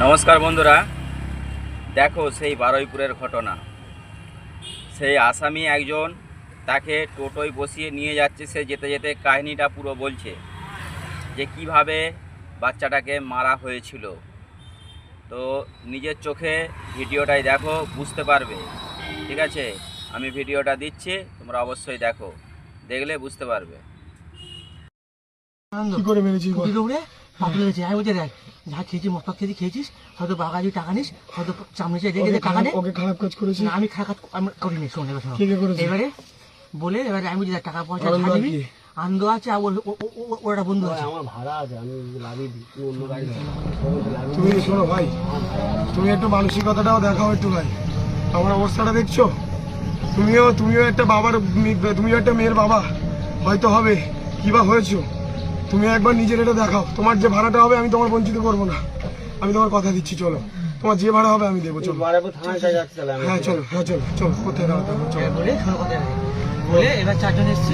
নমস্কার বন্ধুরা, দেখো সেই বারুইপুরের ঘটনা। সেই আসামি একজন, তাকে টোটোয় বসিয়ে নিয়ে যাচ্ছে। সে যেতে যেতে কাহিনীটা পুরো বলছে যে কিভাবে বাচ্চাটাকে মারা হয়েছিল। তো নিজের চোখে ভিডিওটাই দেখো, বুঝতে পারবে। ঠিক আছে, আমি ভিডিওটা দিচ্ছি, তোমরা অবশ্যই দেখো, দেখলে বুঝতে পারবে। কি করে মেরেছিস বল? দৌড়ে পাতলে গেছে। আমি বলছি দেখ, যা খেয়েছিস মশলা খেয়েছিস, হয়তো বাগাজি টাকা নিস, হয়তো চামড়িতে রেখে টাকা নেই। ওকে খারাপ কাজ করেছিস? না, আমি খারাপ কাজ আমি করিনি। শোন এবার, এবারে বলে এবারে আমি বলছি টাকা পয়সা দিবি, আনন্দ আছে। আর ওরা বন্ধু আছে, আমার ভাড়া আছে, আমি লাগিয়ে দিই, তুই অন্য গাড়ি। তুমি শোনো ভাই, তুমি একটু মানসিকতাটাও দেখাও একটু ভাই। আমার অবস্থাটা দেখছো, তুমিও একটা বাবার, তুমিও একটা মেয়ের বাবা হয়তো হবে, কিবা হয়েছো। তুমি একবার নিজের এটা দেখাও। তোমার যে ভাড়াটা হবে আমি তোমার বঞ্চিত করবো না, আমি তোমার কথা দিচ্ছি। চলো, তোমার যে ভাড়া হবে আমি দেবো। চলো হ্যাঁ চলো, চলো কোথায় দাও বলে এবার চারজন এসছে,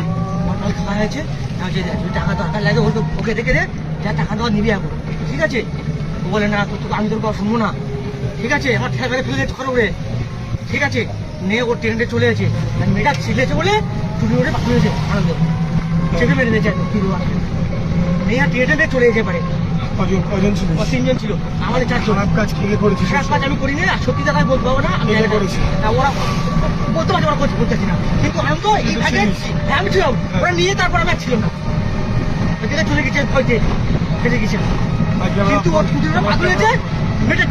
খাওয়া হয়েছে। টাকা দরকার লাগে, ওকে দেখে দে, যা টাকা দেওয়া নিবি এখন, ঠিক আছে? ও বলে না, আমি তোর কথা শুনবো না। ঠিক আছে, আমার ঠেলা ফেলে গেছে খরচ করে, ঠিক আছে? নিয়ে ও ট্রেনে চলে গেছে, মেয়েটা ছিলেছে বলে চুরি ওঠে পাঠিয়ে হয়েছে। আনন্দ চেপে মেরে দিয়েছে মেয়ে ট্রেনে চলে যেতে পারে। তিনজন ছিল, আমাদের চারজন। কাজ আমি করিনি, সত্যি কথা বলতে পারবো না, আমি করেছি। ওরা বলতে পারছি, ওরা বলতেছি না, কিন্তু আমি তো আমি ছিলাম, ওরা নিয়ে তারপর আমি ছিলাম না, চলে গেছে, ফেলে গেছে। কিন্তু ওর ছুটিটা পাঠিয়ে হয়েছে, মেয়েটা